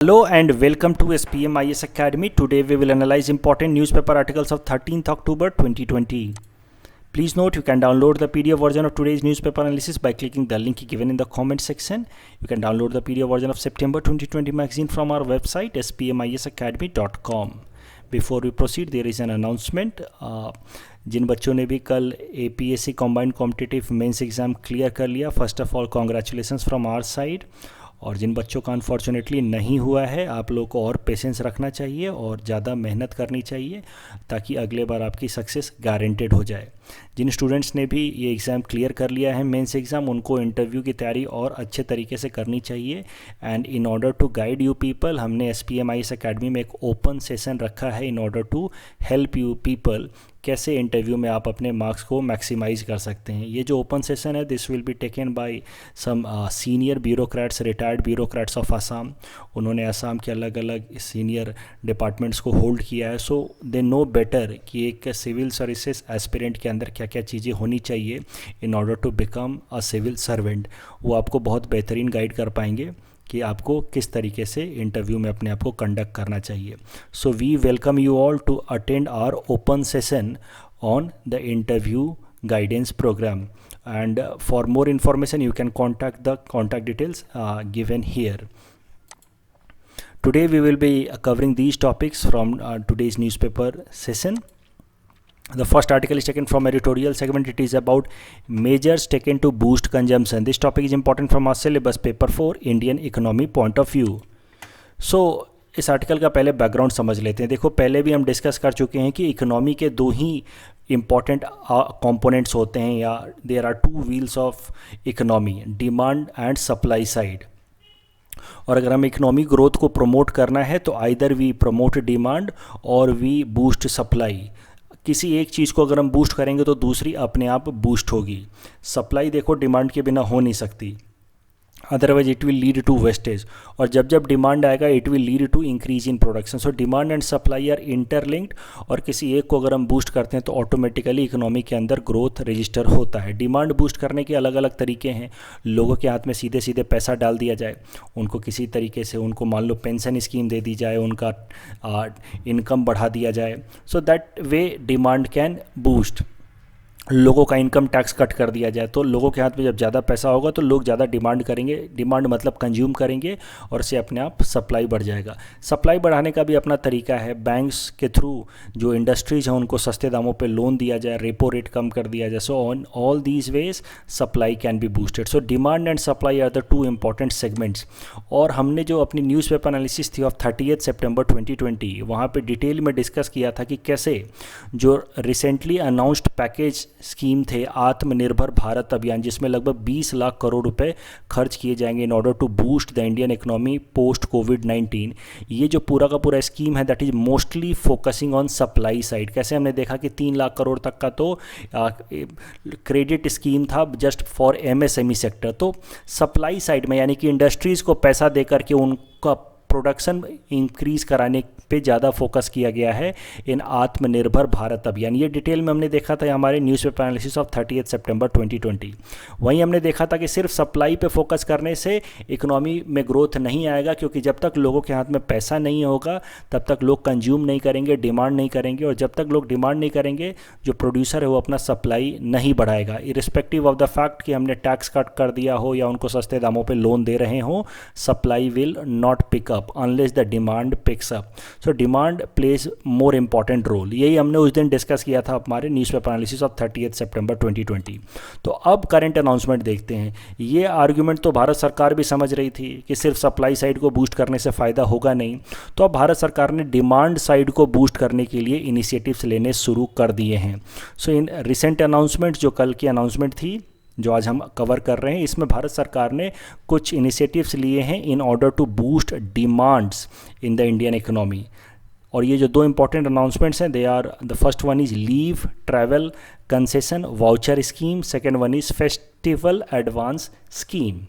Hello and welcome to SPMIS Academy. Today we will analyze important newspaper articles of 13th October 2020. Please note you can download the PDF version of today's newspaper analysis by clicking the link given in the comment section. You can download the PDF version of September 2020 magazine from our website spmisacademy.com. Before we proceed, there is an announcement. जिन बच्चों ने भी कल APSC combined competitive mains exam clear कर लिया, first of all congratulations from our side. और जिन बच्चों का अनफॉर्चुनेटली नहीं हुआ है, आप लोग को और पेशेंस रखना चाहिए और ज़्यादा मेहनत करनी चाहिए ताकि अगले बार आपकी सक्सेस गारंटेड हो जाए। जिन स्टूडेंट्स ने भी ये एग्ज़ाम क्लियर कर लिया है मेंस एग्ज़ाम, उनको इंटरव्यू की तैयारी और अच्छे तरीके से करनी चाहिए। And in order to guide you people, हमने SPMIS अकेडमी में एक ओपन सेशन रखा है in order to help you people कैसे इंटरव्यू में आप अपने मार्क्स को मैक्सिमाइज़ कर सकते हैं। ये जो ओपन सेशन है, this will be taken by some senior bureaucrats, retired bureaucrats of Assam. उन्होंने आसाम के अलग अलग सीनियर डिपार्टमेंट्स को होल्ड किया है, सो दे नो बेटर कि एक सिविल सर्विसेज एस्पिरेंट के अंदर क्या क्या चीज़ें होनी चाहिए in order to become a civil servant. वो आपको बहुत बेहतरीन गाइड कर पाएंगे कि आपको किस तरीके से इंटरव्यू में अपने आप को कंडक्ट करना चाहिए। So we welcome you all to attend our open session on the interview guidance programme, and for more information you can contact the contact details given here. Today we will be covering these topics from today's newspaper session. The first article is taken from editorial segment. It is about measures taken to boost consumption. This topic is important from our syllabus paper for Indian economy point of view. So इस article का पहले background समझ लेते हैं। देखो, पहले भी हम डिस्कस कर चुके हैं कि इकोनॉमी के दो ही इम्पॉर्टेंट कंपोनेंट्स होते हैं, या there are two wheels of economy, demand and supply side. और अगर हम इकोनॉमी ग्रोथ को प्रमोट करना है तो आइदर वी प्रमोट डिमांड और वी बूस्ट सप्लाई। किसी एक चीज़ को अगर हम बूस्ट करेंगे तो दूसरी अपने आप बूस्ट होगी। सप्लाई देखो डिमांड के बिना हो नहीं सकती, otherwise it will lead to wastage, और जब जब डिमांड आएगा it will lead to increase in production. So demand and supply are interlinked, और किसी एक को अगर हम बूस्ट करते हैं तो ऑटोमेटिकली इकोनॉमी के अंदर ग्रोथ रजिस्टर होता है। डिमांड बूस्ट करने के अलग अलग तरीके हैं। लोगों के हाथ में सीधे सीधे पैसा डाल दिया जाए, उनको किसी तरीके से उनको मान लो पेंशन स्कीम दे दी जाए, उनका इनकम बढ़ा दिया जाए, so that way demand can boost. लोगों का इनकम टैक्स कट कर दिया जाए, तो लोगों के हाथ में जब ज़्यादा पैसा होगा तो लोग ज़्यादा डिमांड करेंगे, डिमांड मतलब कंज्यूम करेंगे, और इससे अपने आप सप्लाई बढ़ जाएगा। सप्लाई बढ़ाने का भी अपना तरीका है। बैंक्स के थ्रू जो इंडस्ट्रीज हैं उनको सस्ते दामों पे लोन दिया जाए, रेपो रेट कम कर दिया जाए। So on all these ways supply can be boosted. So demand and supply are the two important segments. और हमने जो अपनी न्यूज़पेपर एनालिसिस थी ऑफ 30 सितंबर 2020, वहाँ पर डिटेल में डिस्कस किया था कि कैसे जो रिसेंटली अनाउंस्ड पैकेज स्कीम थे आत्मनिर्भर भारत अभियान, जिसमें लगभग 20 लाख करोड़ रुपए खर्च किए जाएंगे in order to boost the Indian economy post कोविड-19। ये जो पूरा का पूरा स्कीम है that is mostly focusing on supply side. कैसे हमने देखा कि 3 लाख करोड़ तक का तो क्रेडिट स्कीम था जस्ट फॉर MSME सेक्टर, तो सप्लाई साइड में यानी कि इंडस्ट्रीज़ को पैसा दे करके उनका प्रोडक्शन इंक्रीज कराने पे ज़्यादा फोकस किया गया है इन आत्मनिर्भर भारत अभियान। ये डिटेल में हमने देखा था हमारे न्यूज़पेपर एनालिसिस ऑफ 30 सितंबर 2020। वहीं हमने देखा था कि सिर्फ सप्लाई पे फोकस करने से इकोनॉमी में ग्रोथ नहीं आएगा, क्योंकि जब तक लोगों के हाथ में पैसा नहीं होगा तब तक लोग कंज्यूम नहीं करेंगे, डिमांड नहीं करेंगे, और जब तक लोग डिमांड नहीं करेंगे जो प्रोड्यूसर है वो अपना सप्लाई नहीं बढ़ाएगा। इरिस्पेक्टिव ऑफ द फैक्ट कि हमने टैक्स कट कर दिया हो या उनको सस्ते दामों पर लोन दे रहे हो, supply will not pick unless the demand picks up. So demand plays more important role. यही हमने उस दिन डिस्कस किया था हमारे न्यूज़पेपर एनालिसिस ऑफ 30 सितंबर 2020। तो अब करंट अनाउंसमेंट देखते हैं। ये आर्ग्यूमेंट तो भारत सरकार भी समझ रही थी कि सिर्फ सप्लाई साइड को बूस्ट करने से फ़ायदा होगा नहीं, तो अब भारत सरकार ने डिमांड साइड को बूस्ट करने के लिए इनिशिएटिव्स लेने शुरू कर दिए हैं। सो इन रिसेंट अनाउंसमेंट, जो कल की अनाउंसमेंट थी जो आज हम कवर कर रहे हैं, इसमें भारत सरकार ने कुछ इनिशिएटिव्स लिए हैं in order to boost demands in the Indian economy. और ये जो दो इंपॉर्टेंट अनाउंसमेंट्स हैं, they are the first one is leave travel concession voucher scheme, second one is festival advance scheme.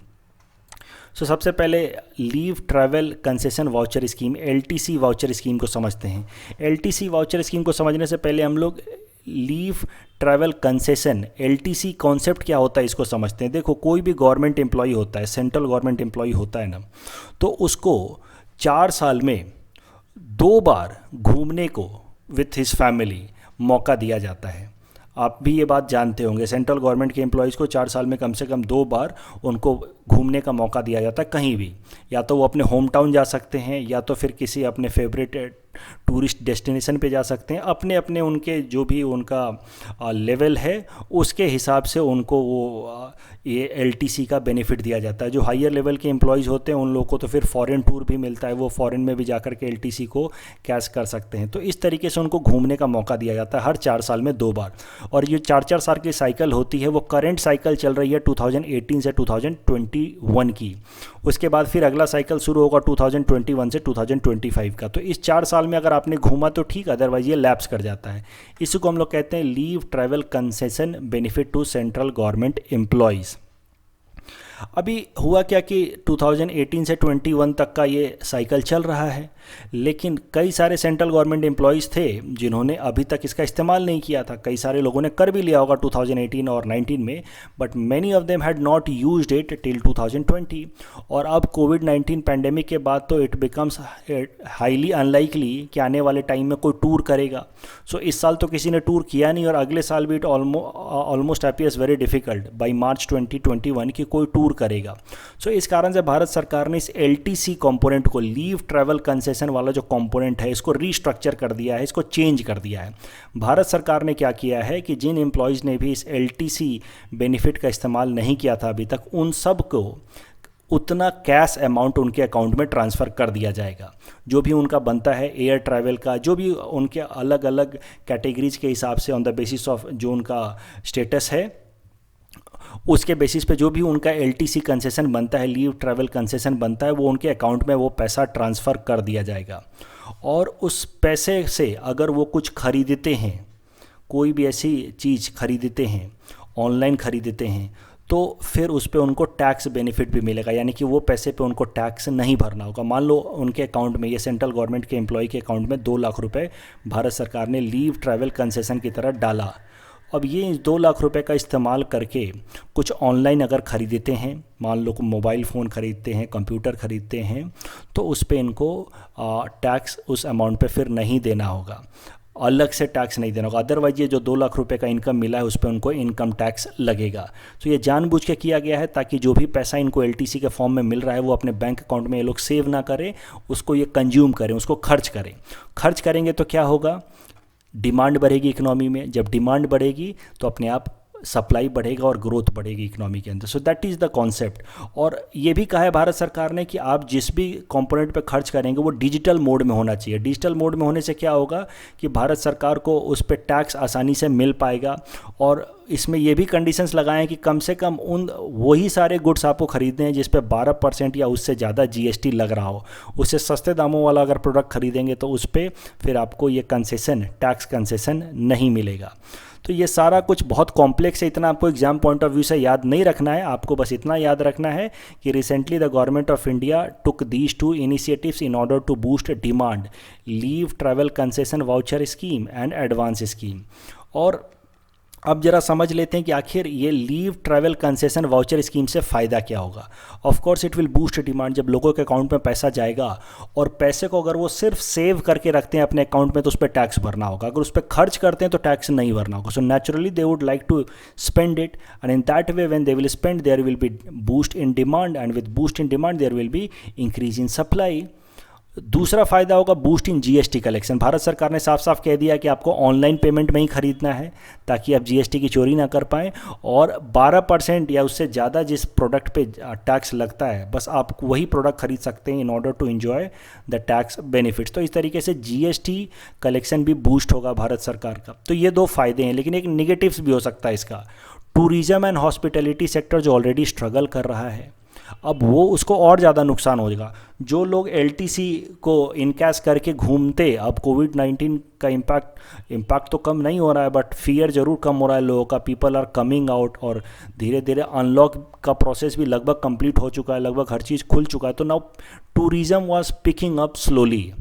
So सबसे पहले leave travel concession voucher scheme, LTC voucher scheme को समझते हैं। LTC वाउचर स्कीम को समझने से पहले हम लोग leave travel concession LTC concept क्या होता है इसको समझते हैं। देखो, कोई भी गवर्नमेंट एम्प्लॉई होता है, सेंट्रल गवर्नमेंट एम्प्लॉई होता है ना, तो उसको 4 साल में 2 बार घूमने को विथ हिज फैमिली मौका दिया जाता है। आप भी ये बात जानते होंगे, सेंट्रल गवर्नमेंट के एम्प्लॉयज़ को 4 साल में कम से कम 2 बार उनको घूमने का मौका दिया जाता है कहीं भी। या तो वो अपने होम टाउन जा सकते हैं, या तो फिर किसी अपने फेवरेट टूरिस्ट डेस्टिनेशन पे जा सकते हैं। अपने अपने उनके जो भी उनका लेवल है उसके हिसाब से उनको वो ये एलटीसी का बेनिफिट दिया जाता है। जो हायर लेवल के एम्प्लॉयज़ होते हैं उन लोगों को तो फिर फॉरेन टूर भी मिलता है, वो फॉरेन में भी जाकर के एलटीसी को कैश कर सकते हैं। तो इस तरीके से उनको घूमने का मौका दिया जाता है हर 4 साल में 2 बार। और ये 4-4 साल की साइकिल होती है, वो करंट साइकिल चल रही है 2018 से 2021 की। उसके बाद फिर अगला साइकिल शुरू होगा 2021 से 2025 का। तो इस 4 साल में अगर आपने घूमा तो ठीक, अदरवाइज ये लैप्स कर जाता है। इसी को हम लोग कहते हैं leave travel concession benefit to central government employees. अभी हुआ क्या कि 2018 से 21 तक का ये साइकिल चल रहा है, लेकिन कई सारे सेंट्रल गवर्नमेंट एम्प्लॉयज़ थे जिन्होंने अभी तक इसका इस्तेमाल नहीं किया था। कई सारे लोगों ने कर भी लिया होगा 2018 और 19 में, but many of them had not used it till 2020। और अब कोविड-19 पैंडेमिक के बाद तो इट बिकम्स हाईली अनलाइकली कि आने वाले टाइम में कोई टूर करेगा। सो इस साल तो किसी ने टूर किया नहीं, और अगले साल भी it almost appears very difficult by मार्च 2021 की कोई टूर करेगा। सो इस कारण से भारत सरकार ने इस एलटीसी कंपोनेंट को, लीव ट्रैवल कंसेशन वाला जो कंपोनेंट है, इसको रीस्ट्रक्चर कर दिया है, इसको चेंज कर दिया है। भारत सरकार ने क्या किया है कि जिन एम्प्लॉयज़ ने भी इस एलटीसी बेनिफिट का इस्तेमाल नहीं किया था अभी तक, उन सब को उतना कैश अमाउंट उनके अकाउंट में ट्रांसफ़र कर दिया जाएगा। जो भी उनका बनता है एयर ट्रैवल का, जो भी उनके अलग अलग कैटेगरीज के हिसाब से ऑन द बेसिस ऑफ जो उनका स्टेटस है, उसके बेसिस पे जो भी उनका एलटीसी कंसेशन बनता है, लीव ट्रैवल कंसेशन बनता है, वो उनके अकाउंट में वो पैसा ट्रांसफ़र कर दिया जाएगा। और उस पैसे से अगर वो कुछ खरीदते हैं, कोई भी ऐसी चीज़ खरीदते हैं, ऑनलाइन खरीदते हैं, तो फिर उस पर उनको टैक्स बेनिफिट भी मिलेगा, यानी कि वो पैसे पे उनको टैक्स नहीं भरना होगा। मान लो उनके अकाउंट में, ये सेंट्रल गवर्नमेंट के एम्प्लॉय के अकाउंट में 2 लाख रुपए भारत सरकार ने लीव ट्रैवल कंसेशन की तरह डाला। अब ये 2 लाख रुपए का इस्तेमाल करके कुछ ऑनलाइन अगर ख़रीदते हैं, मान लो को मोबाइल फ़ोन ख़रीदते हैं, कंप्यूटर ख़रीदते हैं, तो उस पे इनको टैक्स उस अमाउंट पे फिर नहीं देना होगा, अलग से टैक्स नहीं देना होगा। अदरवाइज ये जो 2 लाख रुपए का इनकम मिला है उस पर उनको इनकम टैक्स लगेगा। तो ये जानबूझ के किया गया है ताकि जो भी पैसा इनको एलटीसी के फॉर्म में मिल रहा है वो अपने बैंक अकाउंट में ये लोग सेव ना करें, उसको ये कंज्यूम करें, उसको खर्च करें। खर्च करेंगे तो क्या होगा, डिमांड बढ़ेगी इकोनॉमी में। जब डिमांड बढ़ेगी तो अपने आप सप्लाई बढ़ेगा और ग्रोथ बढ़ेगी इकोनॉमी के अंदर। So that is the concept. और ये भी कहा है भारत सरकार ने कि आप जिस भी कंपोनेंट पे खर्च करेंगे वो डिजिटल मोड में होना चाहिए। डिजिटल मोड में होने से क्या होगा कि भारत सरकार को उस पर टैक्स आसानी से मिल पाएगा। और इसमें ये भी कंडीशंस लगाएं कि कम से कम उन वही सारे गुड्स आपको खरीदने हैं जिस पे 12% या उससे ज़्यादा जीएसटी लग रहा हो। उससे सस्ते दामों वाला अगर प्रोडक्ट खरीदेंगे तो उस पर फिर आपको ये कंसेशन, टैक्स कंसेशन नहीं मिलेगा। तो ये सारा कुछ बहुत कॉम्प्लेक्स है, इतना आपको एग्जाम पॉइंट ऑफ व्यू से याद नहीं रखना है। आपको बस इतना याद रखना है कि recently the government of India took these 2 initiatives in order to boost demand, leave travel concession voucher scheme and advance scheme. और अब जरा समझ लेते हैं कि आखिर ये leave travel concession voucher scheme से फ़ायदा क्या होगा। Of course it will boost demand. जब लोगों के अकाउंट में पैसा जाएगा और पैसे को अगर वो सिर्फ सेव करके रखते हैं अपने अकाउंट में तो उस पर टैक्स भरना होगा, अगर उस पर खर्च करते हैं तो टैक्स नहीं भरना होगा। So naturally they would like to spend it, and in that way when they will spend there will be boost in demand, and with boost in demand there will be increase in supply. दूसरा फ़ायदा होगा boost in GST collection. Bharat सरकार ने साफ साफ कह दिया कि आपको ऑनलाइन पेमेंट में ही खरीदना है ताकि आप जीएसटी की चोरी ना कर पाएँ। और 12% या उससे ज़्यादा जिस प्रोडक्ट पे टैक्स लगता है, बस आप वही प्रोडक्ट खरीद सकते हैं in order to enjoy the tax benefits. तो इस तरीके से जीएसटी कलेक्शन भी बूस्ट होगा भारत सरकार का। तो ये 2 फ़ायदे हैं, लेकिन एक निगेटिव्स भी हो सकता है इसका। टूरिज़्म एंड हॉस्पिटैलिटी सेक्टर जो ऑलरेडी स्ट्रगल कर रहा है, अब वो उसको और ज़्यादा नुकसान हो जाएगा। जो लोग एलटीसी को इनकैश करके घूमते, अब कोविड-19 का इम्पैक्ट तो कम नहीं हो रहा है, बट फियर ज़रूर कम हो रहा है लोगों का। पीपल आर कमिंग आउट और धीरे धीरे अनलॉक का प्रोसेस भी लगभग कंप्लीट हो चुका है, लगभग हर चीज़ खुल चुका है। तो now tourism was picking up slowly.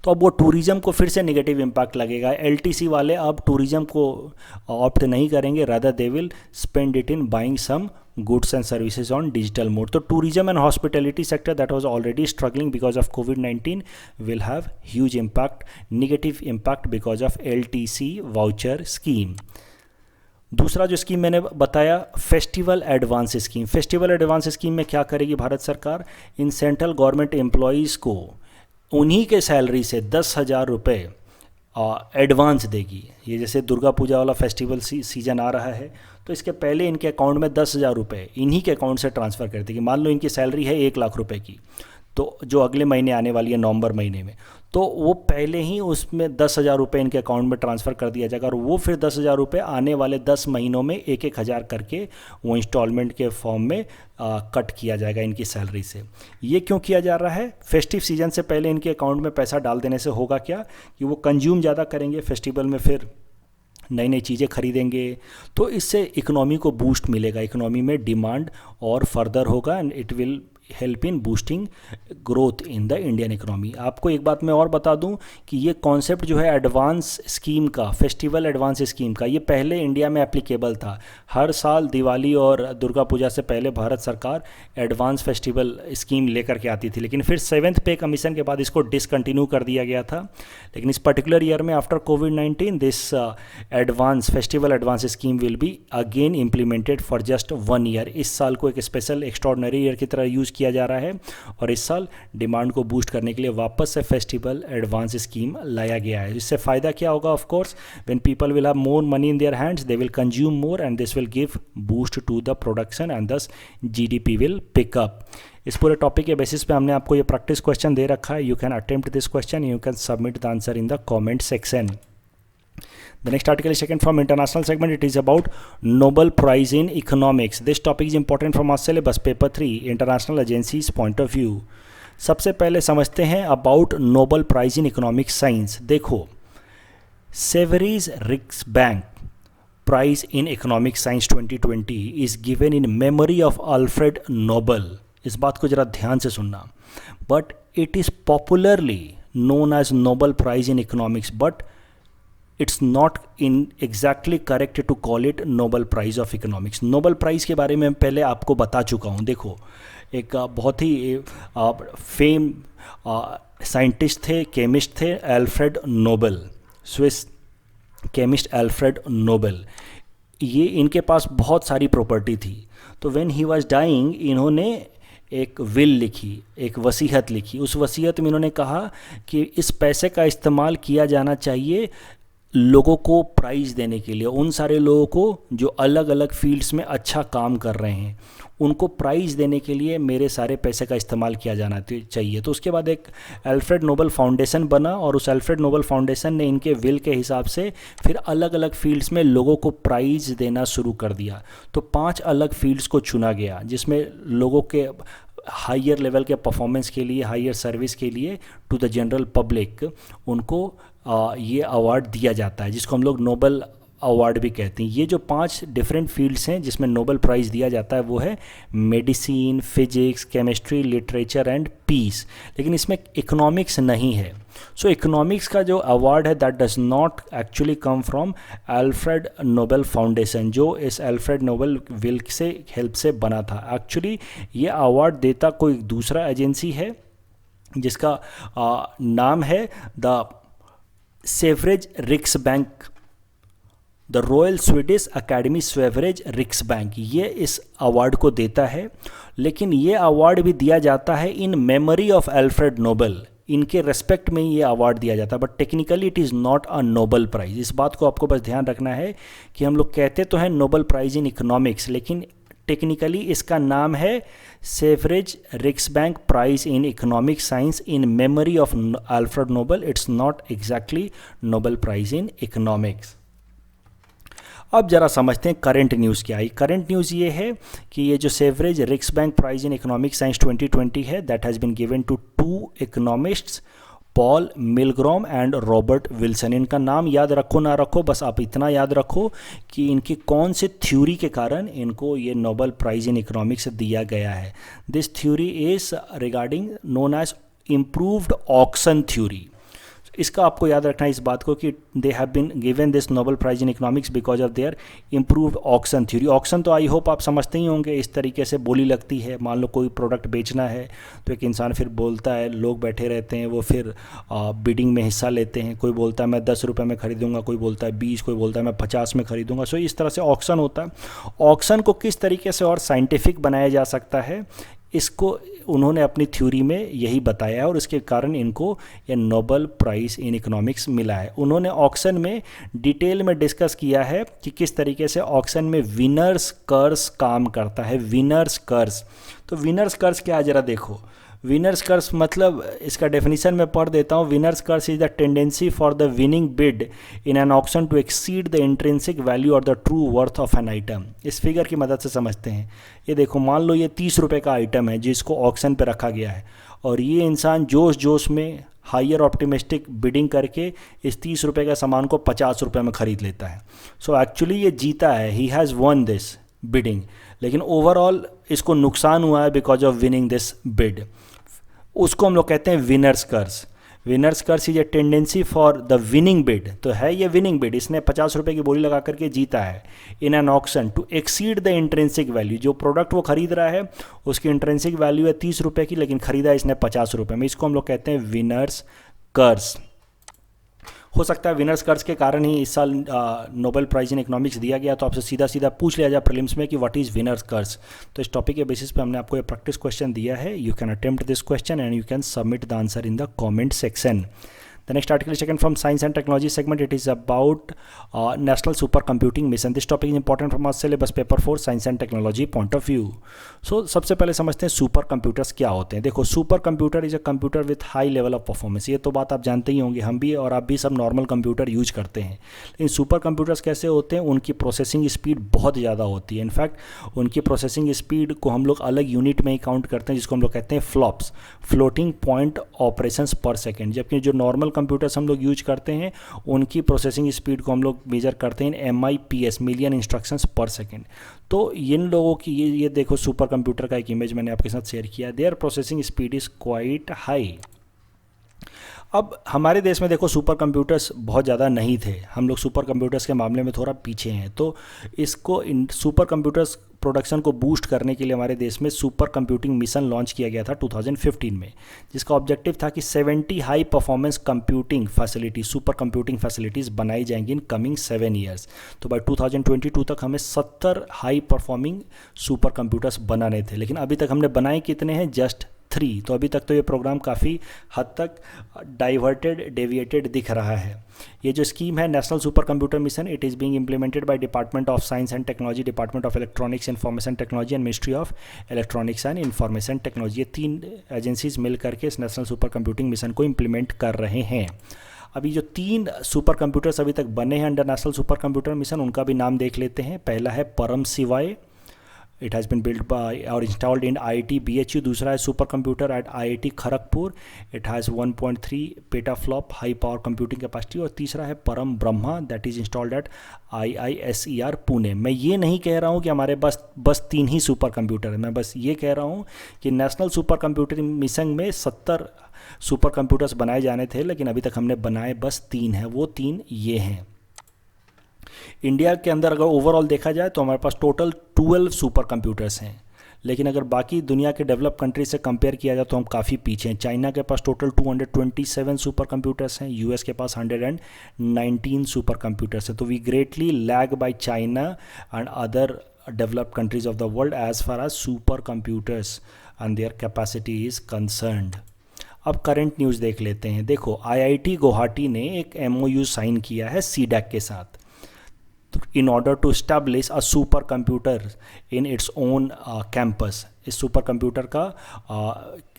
तो अब वो टूरिज़्म को फिर से नेगेटिव इम्पैक्ट लगेगा। एलटीसी वाले अब टूरिज़्म को ऑप्ट नहीं करेंगे, rather they will spend it in buying some goods and services on digital mode. So tourism and hospitality sector that was already struggling because of COVID-19 will have huge impact, negative impact because of LTC voucher scheme. दूसरा जो scheme मैंने बताया, festival advance scheme. Festival advance scheme में क्या करेगी भारत सरकार, in central government employees को उन्हीं के सैलरी से 10,000 रुपये एडवांस देगी। ये जैसे दुर्गा पूजा वाला फेस्टिवल सीजन आ रहा है, तो इसके पहले इनके अकाउंट में 10,000 रुपये इन्हीं के अकाउंट से ट्रांसफ़र कर देगी। मान लो इनकी सैलरी है 1 लाख रुपए की, तो जो अगले महीने आने वाली है नवंबर महीने में, तो वो पहले ही उसमें 10,000 रुपये इनके अकाउंट में ट्रांसफ़र कर दिया जाएगा, और वो फिर 10,000 रुपये आने वाले 10 महीनों में 1-1 हज़ार करके वो इंस्टॉलमेंट के फॉर्म में कट किया जाएगा इनकी सैलरी से। ये क्यों किया जा रहा है, फेस्टिव सीजन से पहले इनके अकाउंट में पैसा डाल देने से होगा क्या कि वो कंज्यूम ज़्यादा करेंगे, फेस्टिवल में फिर नई नई चीज़ें खरीदेंगे, तो इससे इकोनॉमी को बूस्ट मिलेगा, इकोनॉमी में डिमांड और फर्दर होगा and it will help in boosting growth in the Indian economy. आपको एक बात मैं और बता दूं कि ये कॉन्सेप्ट जो है एडवांस स्कीम का, फेस्टिवल एडवांस स्कीम का, ये पहले इंडिया में एप्लीकेबल था। हर साल दिवाली और दुर्गा पूजा से पहले भारत सरकार एडवांस फेस्टिवल स्कीम लेकर के आती थी, लेकिन फिर 7th पे कमीशन के बाद इसको डिसकंटिन्यू कर दिया गया था। लेकिन इस पर्टिकुलर ईयर में after covid this advance festival advance scheme will be again implemented for just 1 year. इस साल को एक स्पेशल एक्स्ट्रॉर्डनरी ईयर की तरह यूज़ किया जा रहा है और इस साल डिमांड को बूस्ट करने के लिए वापस से फेस्टिवल एडवांस स्कीम लाया गया है। इससे फ़ायदा क्या होगा, of course when people will have more money in their hands they will consume more and this will give boost to the production and thus GDP will pick up. इस पूरे topic के बेसिस पे हमने आपको ये practice question दे रखा है। You can attempt this question, you can submit the answer in the comment section. The next article is taken from international segment. It is about Nobel Prize in Economics. This topic is important from our syllabus paper 3 international agencies point of view. सबसे पहले समझते हैं about Nobel Prize in Economics Science. देखो, Severies Riksbank Prize in Economics Science 2020 is given in memory of Alfred Nobel. इस बात को जरा ध्यान से सुनना. But it is popularly known as Nobel Prize in Economics, but it's not in exactly correct to call it Nobel prize of economics. Nobel prize के बारे में पहले आपको बता चुका हूँ। देखो, एक बहुत ही फेम साइंटिस्ट थे, केमिस्ट थे, Alfred Nobel, Swiss chemist Alfred Nobel. ये इनके पास बहुत सारी प्रॉपर्टी थी, तो व्हेन ही वाज डाइंग इन्होंने एक विल लिखी, एक वसीयत लिखी। उस वसीयत में इन्होंने कहा कि इस पैसे का इस्तेमाल किया जाना चाहिए लोगों को प्राइज़ देने के लिए, उन सारे लोगों को जो अलग अलग फील्ड्स में अच्छा काम कर रहे हैं, उनको प्राइज़ देने के लिए मेरे सारे पैसे का इस्तेमाल किया जाना चाहिए। तो उसके बाद एक अल्फ्रेड नोबेल फाउंडेशन बना और उस अल्फ्रेड नोबेल फाउंडेशन ने इनके विल के हिसाब से फिर अलग अलग फील्ड्स में लोगों को प्राइज़ देना शुरू कर दिया। तो 5 अलग फील्ड्स को चुना गया जिसमें लोगों के हायर लेवल के परफॉर्मेंस के लिए, हायर सर्विस के लिए टू द जनरल पब्लिक उनको ये अवार्ड दिया जाता है, जिसको हम लोग नोबेल अवार्ड भी कहते हैं। ये जो 5 डिफरेंट फील्ड्स हैं जिसमें नोबेल प्राइज़ दिया जाता है वो है medicine, physics, chemistry, literature and peace. लेकिन इसमें इकोनॉमिक्स नहीं है। सो इकोनॉमिक्स का जो अवार्ड है that does not actually come from Alfred Nobel foundation, जो इस Alfred Nobel will say help से बना था। एक्चुअली ये अवार्ड देता कोई दूसरा एजेंसी है जिसका नाम है the sewerage Riksbank, the royal Swedish academy sewerage Riksbank. ये इस अवार्ड को देता है, लेकिन ये अवार्ड भी दिया जाता है in memory of Alfred Nobel. इनके रेस्पेक्ट में ये अवार्ड दिया जाता है, but technically it is not a Nobel prize. इस बात को आपको बस ध्यान रखना है कि हम लोग कहते तो हैं नोबेल प्राइज़ इन इकोनॉमिक्स, लेकिन टेक्निकली इसका नाम है sewerage Riksbank prize in economic science in memory of Alfred Nobel. It's not exactly Nobel prize in economics. अब जरा समझते हैं करंट न्यूज़ क्या है। करंट न्यूज़ ये है कि ये जो Sveriges Riksbank prize in economic science 2020 है that has been given to 2 economists, Paul Milgrom and Robert Wilson. इनका नाम याद रखो ना रखो, बस आप इतना याद रखो कि इनकी कौन से थ्योरी के कारण इनको ये नोबेल प्राइज़ इन इकोनॉमिक्स दिया गया है। This theory is regarding known as improved auction theory. इसका आपको याद रखना है इस बात को कि they have been given this Nobel prize in economics because of their improved auction theory. Auction तो आई होप आप समझते ही होंगे, इस तरीके से बोली लगती है। मान लो कोई प्रोडक्ट बेचना है तो एक इंसान फिर बोलता है, लोग बैठे रहते हैं, वो फिर बिडिंग में हिस्सा लेते हैं। कोई बोलता है मैं 10 रुपये में खरीदूंगा, कोई बोलता है 20, कोई बोलता है मैं 50 में खरीदूंगा। सो इस तरह से ऑक्शन होता है। ऑक्शन को किस तरीके से और साइंटिफिक बनाया जा सकता है, इसको उन्होंने अपनी थ्योरी में यही बताया है और इसके कारण इनको ये नोबेल प्राइज़ इन इकोनॉमिक्स मिला है। उन्होंने ऑक्शन में डिटेल में डिस्कस किया है कि किस तरीके से ऑक्शन में विनर्स कर्स काम करता है। विनर्स कर्स, तो विनर्स कर्स क्या है ज़रा देखो। विनर्स कर्स मतलब इसका डेफिनेशन मैं पढ़ देता हूँ। Winner's curse is the tendency for the winning bid in an auction to exceed the intrinsic value और the true worth of an item. इस फिगर की मदद से समझते हैं। ये देखो, मान लो ये 30 रुपये का आइटम है जिसको ऑक्शन पे रखा गया है और ये इंसान जोश जोश में हायर ऑप्टिमिस्टिक बिडिंग करके इस 30 रुपये का सामान को 50 रुपये में ख़रीद लेता है। सो एक्चुअली ये जीता है, he has won this bidding, लेकिन ओवरऑल इसको नुकसान हुआ है because of winning this bid. उसको हम लोग कहते हैं winner's curse. Winner's curse is a tendency for the winning bid, तो है ये विनिंग बिड, इसने 50 रुपये की बोली लगा करके जीता है in an auction to exceed the intrinsic value. जो प्रोडक्ट वो खरीद रहा है उसकी इंट्रेंसिक वैल्यू है 30 रुपये की, लेकिन खरीदा इसने 50 रुपये में। इसको हम लोग कहते हैं विनर्स कर्स। हो सकता है विनर्स कर्स के कारण ही इस साल नोबेल प्राइज़ इन इकोनॉमिक्स दिया गया, तो आपसे सीधा सीधा पूछ लिया जाए प्रीलिम्स में कि व्हाट इज़ विनर्स कर्स। तो इस टॉपिक के बेसिस पे हमने आपको ये प्रैक्टिस क्वेश्चन दिया है। You can attempt this question and you can submit the answer in the comment section. The next article is taken from Science and Technology segment. It is about National Supercomputing Mission. This topic is important from our syllabus paper for Science and Technology point of view. So सबसे पहले समझते हैं super computers क्या होते हैं। देखो, super computer is a computer with high level of performance. ये तो बात आप जानते ही होंगे, हम भी और आप भी सब नॉर्मल कंप्यूटर यूज करते हैं। लेकिन सुपर कंप्यूटर्स कैसे होते हैं, उनकी प्रोसेसिंग स्पीड बहुत ज़्यादा होती है। इनफैक्ट उनकी प्रोसेसिंग स्पीड को हम लोग अलग यूनिट में ही काउंट करते हैं, जिसको हम लोग कहते हैं फ्लॉप्स, फ्लोटिंग पॉइंट ऑपरेशंस पर सेकेंड। जबकि जो नॉर्मल कंप्यूटर्स हम लोग यूज करते हैं उनकी प्रोसेसिंग स्पीड को हम लोग मेजर करते हैं MIPS, मिलियन इंस्ट्रक्शंस पर सेकेंड। तो इन लोगों की ये देखो, सुपर कंप्यूटर का एक इमेज मैंने आपके साथ शेयर किया। Their processing speed is quite high. अब हमारे देश में देखो सुपर कंप्यूटर्स बहुत ज़्यादा नहीं थे, हम लोग सुपर कंप्यूटर्स के मामले में थोड़ा पीछे हैं। तो इसको सुपर कंप्यूटर्स प्रोडक्शन को बूस्ट करने के लिए हमारे देश में सुपर कंप्यूटिंग मिशन लॉन्च किया गया था 2015 में, जिसका ऑब्जेक्टिव था कि 70 high performance computing facility, super computing facilities बनाई जाएंगी इन कमिंग 7 ईयर्स। तो बाय 2022 तक हमें 70 हाई परफॉर्मिंग सुपर कंप्यूटर्स बनाने थे, लेकिन अभी तक हमने बनाए कितने हैं, जस्ट 3। तो अभी तक तो ये प्रोग्राम काफ़ी हद तक डेविएटेड दिख रहा है। ये जो स्कीम है national super computer mission, it is being implemented by department of science and technology, department of electronics information technology and ministry of electronics and information technology. ये 3 एजेंसीज मिल करके इस नेशनल सुपर कंप्यूटिंग मिशन को implement कर रहे हैं। अभी जो 3 super computers अभी तक बने हैं under national super computer mission, उनका भी नाम देख लेते हैं। पहला है परम शिवाय, it has been build by और इंस्टॉल्ड इन IIT BHU। दूसरा है super computer eight IIT Kharagpur, it has 1.3 petaflop high power computing capacity. और तीसरा है परम Brahma, that is installed eight IISER Pune. मैं ये नहीं कह रहा हूँ कि हमारे बस 3 ही सुपर कंप्यूटर है, मैं बस ये कह रहा हूँ कि नेशनल सुपर कंप्यूटिंग मिशन में 70 सुपर कंप्यूटर्स बनाए जाने थे, लेकिन अभी तक हमने बनाए बस 3 हैं। वो 3 ये हैं। इंडिया के अंदर अगर ओवरऑल देखा जाए तो हमारे पास टोटल 12 सुपर कंप्यूटर्स हैं, लेकिन अगर बाकी दुनिया के डेवलप कंट्री से कंपेयर किया जाए तो हम काफ़ी पीछे हैं। चाइना के पास टोटल 227 सुपर कंप्यूटर्स हैं, US के पास 119 सुपर कंप्यूटर्स हैं। तो we greatly lag by China and other developed countries of the world as far as super computers and their capacity is concerned. अब करंट न्यूज़ देख लेते हैं। देखो, IIT गुवाहाटी ने एक MOU साइन किया है CDAC के साथ in order to establish a super computer in its own campus। इस सुपर कंप्यूटर का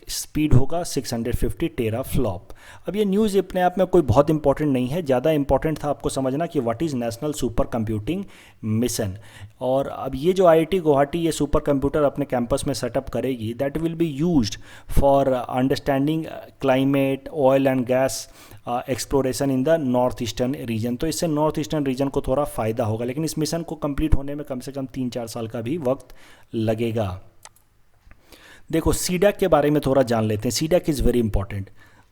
स्पीड होगा 650 टेराफ्लॉप। अब ये न्यूज़ अपने आप में कोई बहुत इंपॉर्टेंट नहीं है, ज़्यादा इंपॉर्टेंट था आपको समझना कि what is national super computing mission. और अब ये जो IIT गुवाहाटी ये सुपर कंप्यूटर अपने कैंपस में सेटअप करेगी, that will be used for understanding climate, oil and gas exploration in the north eastern region. तो इससे नॉर्थ ईस्टर्न रीजन को थोड़ा फ़ायदा होगा, लेकिन इस मिशन को कंप्लीट होने में कम से कम 3-4 साल का भी वक्त लगेगा। देखो, CDAC के बारे में थोड़ा जान लेते हैं। CDAC is very important.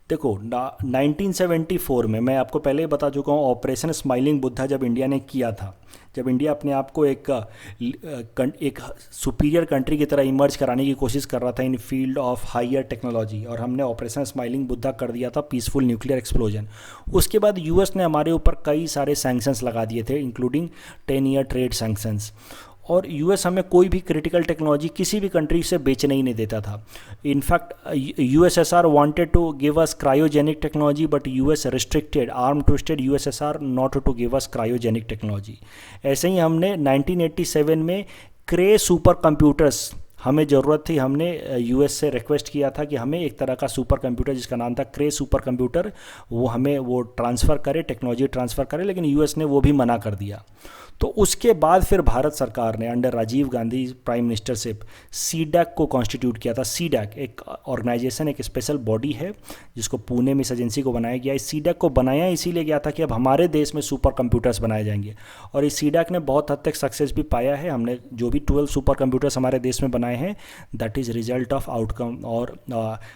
देखो 1974 में, मैं आपको पहले ही बता चुका हूँ, ऑपरेशन स्माइलिंग बुद्धा जब इंडिया ने किया था, जब इंडिया अपने आप को एक सुपीरियर कंट्री की तरह इमर्ज कराने की कोशिश कर रहा था इन फील्ड ऑफ हायर टेक्नोलॉजी, और हमने ऑपरेशन स्माइलिंग बुद्धा कर दिया था, पीसफुल न्यूक्लियर एक्सप्लोजन। उसके बाद यूएस ने हमारे ऊपर कई सारे सैंक्शंस लगा दिए थे, इंक्लूडिंग 10 ईयर ट्रेड सैंक्शंस। और यूएस हमें कोई भी क्रिटिकल टेक्नोलॉजी किसी भी कंट्री से बेचने ही नहीं देता था। In fact USSR wanted to give us cryogenic technology, but US restricted, arm twisted USSR not to give us cryogenic technology. ऐसे ही हमने 1987 में क्रे सुपर कंप्यूटर्स, हमें ज़रूरत थी, हमने यूएस से रिक्वेस्ट किया था कि हमें एक तरह का सुपर कंप्यूटर जिसका नाम था क्रे सुपर कंप्यूटर, वो हमें वो ट्रांसफ़र करे, टेक्नोलॉजी ट्रांसफ़र करे, लेकिन यूएस ने वो भी मना कर दिया। तो उसके बाद फिर भारत सरकार ने under Rajiv Gandhi prime ministership CDAC को कॉन्स्टिट्यूट किया था। सीडैक एक ऑर्गेनाइजेशन, एक स्पेशल बॉडी है जिसको पुणे में इस एजेंसी को बनाया गया। इस सीडैक को बनाया इसीलिए गया था कि अब हमारे देश में सुपर कंप्यूटर्स बनाए जाएंगे, और इस सीडैक ने बहुत हद तक सक्सेस भी पाया है। हमने जो भी 12 सुपर कंप्यूटर्स हमारे देश में बनाए हैं, that is result of outcome और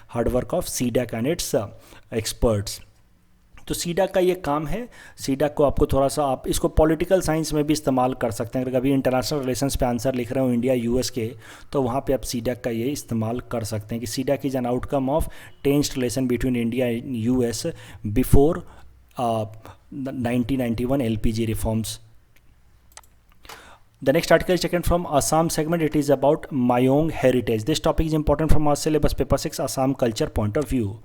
hard work of CDAC and its experts. तो सीडैक का ये काम है। सीडैक को आपको थोड़ा सा, आप इसको पॉलिटिकल साइंस में भी इस्तेमाल कर सकते हैं। अगर कभी इंटरनेशनल रिलेशंस पे आंसर लिख रहे हो इंडिया यूएस के, तो वहाँ पे आप सीडैक का ये इस्तेमाल कर सकते हैं कि CDAC is an outcome of tensed relation between India and US before 1991 LPG reforms. The next article is taken from Assam segment. It is about Mayong heritage. This topic is important from our syllabus paper 6 Assam culture point of view.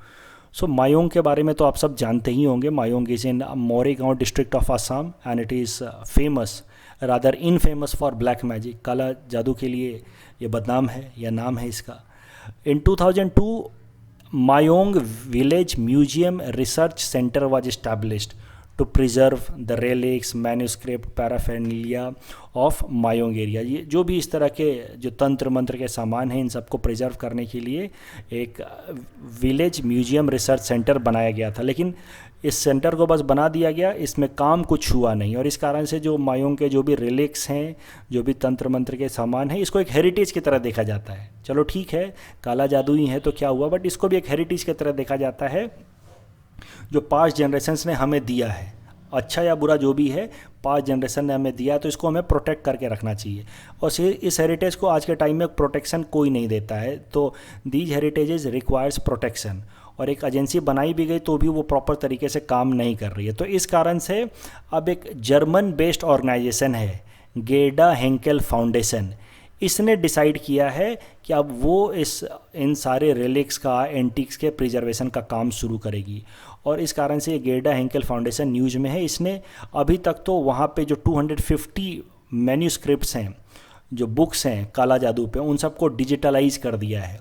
सो मायोंग के बारे में तो आप सब जानते ही होंगे। Mayong is in Moregaon district of Assam and it is famous, rather infamous for black magic. काला जादू के लिए ये बदनाम है, या नाम है इसका। In 2002 Mayong village museum research centre was established to preserve the relics, manuscript, paraphernalia of Mayong area. ये जो भी इस तरह के जो तंत्र मंत्र के सामान हैं, इन सबको प्रिजर्व करने के लिए एक विलेज म्यूजियम रिसर्च सेंटर बनाया गया था। लेकिन इस सेंटर को बस बना दिया गया, इसमें काम कुछ हुआ नहीं, और इस कारण से जो मायोंग के जो भी रिलिक्स हैं, जो भी तंत्र मंत्र के सामान हैं, इसको एक हेरिटेज की तरह देखा जाता है। चलो ठीक है, काला जादू ही है तो क्या हुआ, बट इसको भी एक हेरिटेज की तरह देखा जाता है जो पास्ट जनरेशन्स ने हमें दिया है। अच्छा या बुरा जो भी है, पास्ट जनरेशन ने हमें दिया, तो इसको हमें प्रोटेक्ट करके रखना चाहिए। और इस हेरिटेज को आज के टाइम में प्रोटेक्शन कोई नहीं देता है, तो दीज हेरिटेजेस रिक्वायर्स प्रोटेक्शन। और एक एजेंसी बनाई भी गई तो भी वो प्रॉपर तरीके से काम नहीं कर रही है। तो इस कारण से अब एक जर्मन बेस्ड ऑर्गेनाइजेशन है गेर्डा हेंकेल फाउंडेशन, इसने डिसाइड किया है कि अब वो इन सारे रेलिक्स का, एंटिक्स के प्रिजर्वेशन का काम शुरू करेगी। और इस कारण से ये गेर्डा हेंकेल फाउंडेशन न्यूज़ में है। इसने अभी तक तो वहाँ पे जो 250 मैन्यूस्क्रिप्ट्स हैं, जो बुक्स हैं काला जादू पे, उन सबको डिजिटलाइज कर दिया है।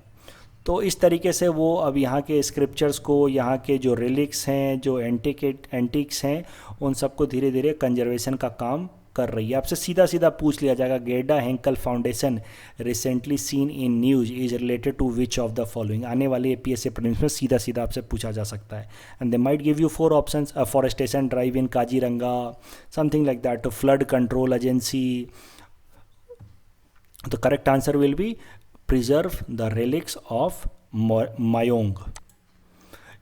तो इस तरीके से वो अब यहाँ के स्क्रिप्चर्स को, यहाँ के जो रिलिक्स हैं, जो एंटिक्स हैं, उन सबको धीरे धीरे कंजर्वेशन का काम कर रही है। आपसे सीधा सीधा पूछ लिया जाएगा, Gerda Henkel foundation recently seen in news is related to which of the following. आने वाले एपीएससी प्रीलिम्स में सीधा सीधा आपसे पूछा जा सकता है। And they might give you 4 options, afforestation drive in Kaziranga, something like that, to flood control agency. The correct answer will be preserve the relics of Mayong.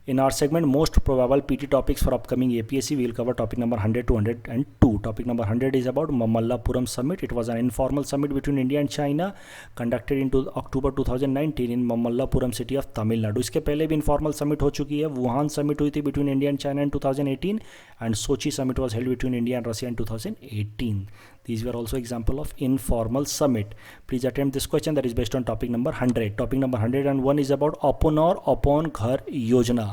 In our segment, most probable PT topics for upcoming APSC, we will cover topic number 100 to 102. Topic number 100 is about Mamallapuram Summit. It was an informal summit between India and China conducted in October 2019 in Mamallapuram city of Tamil Nadu. इसके पहले भी informal summit हो चुकी है। Wuhan summit हुई थी between India and China in 2018 and Sochi summit was held between India and Russia in 2018. These were also example of informal summit. Please attempt this question that is based on topic number 100. Topic number 101 is about Apanor Apan Ghar Yojana.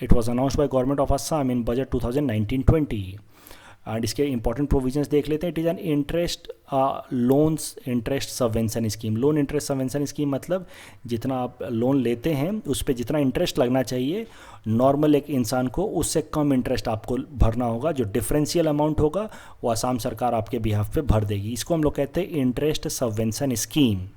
It was announced by government of Assam in budget 2019-20. And इसके important provisions देख लेते हैं। It is an interest loans interest subvention scheme. Loan interest subvention scheme मतलब जितना आप loan लेते हैं उस पर जितना इंटरेस्ट लगना चाहिए नॉर्मल एक इंसान को, उससे कम इंटरेस्ट आपको भरना होगा। जो डिफरेंशियल अमाउंट होगा वो असम सरकार आपके बिहाफ पे भर देगी। इसको हम लोग कहते हैं इंटरेस्ट सबवेंशन स्कीम।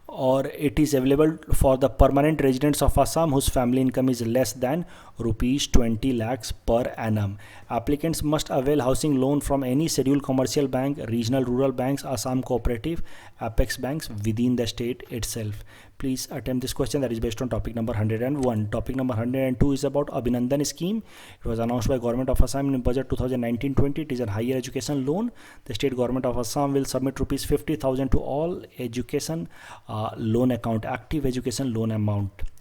और it is available for the permanent residents of Assam whose family income is less than ₹20 lakhs per annum. Applicants must avail housing loan from any scheduled commercial bank, regional rural banks, Assam Cooperative, Apex banks within the state itself. Please attempt this question that is based on topic number 101. Topic number 102 is about Abhinandan scheme. It was announced by Government of Assam in budget 2019-20. It is a higher education loan. The state government of Assam will submit rupees 50,000 to all education loan account, active education loan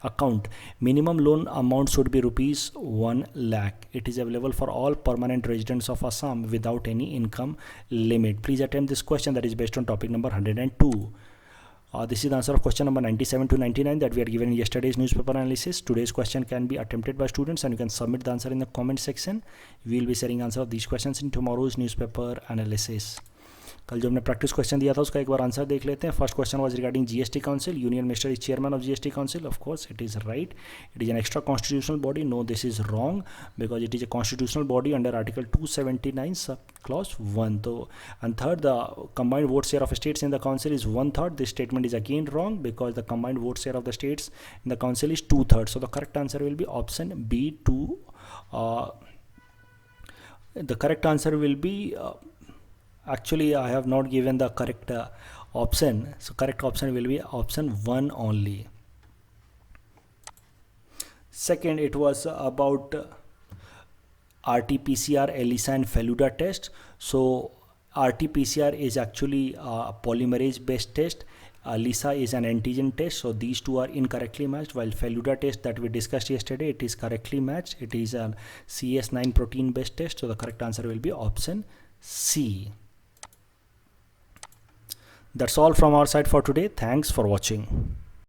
account. Minimum loan amount should be rupees 1 lakh. It is available for all permanent residents of Assam without any income limit. Please attempt this question that is based on topic number 102. This is the answer of question number 97 to 99 that we are given in yesterday's newspaper analysis. Today's question can be attempted by students and you can submit the answer in the comment section. We will be sharing answer of these questions in tomorrow's newspaper analysis. कल जो हमने practice question दिया था उसका एक बार answer देख लेते हैं. First question was regarding GST council. Union minister is chairman of GST council. Of course it is right. It is an extra constitutional body. No, this is wrong because it is a constitutional body under article 279 sub clause 1. So, and third, the combined vote share of states in the council is 1/3. This statement is again wrong because the combined vote share of the states in the council is 2/3. So the correct answer will be option B. The correct answer will be actually I have not given the correct option, so correct option will be option 1 only. Second, it was about RT-PCR, ELISA and Feluda test. So RT-PCR is actually a polymerase based test. ELISA is an antigen test. So these two are incorrectly matched, while Feluda test that we discussed yesterday, it is correctly matched. It is a CS9 protein based test. So the correct answer will be option C. That's all from our side for today. Thanks for watching.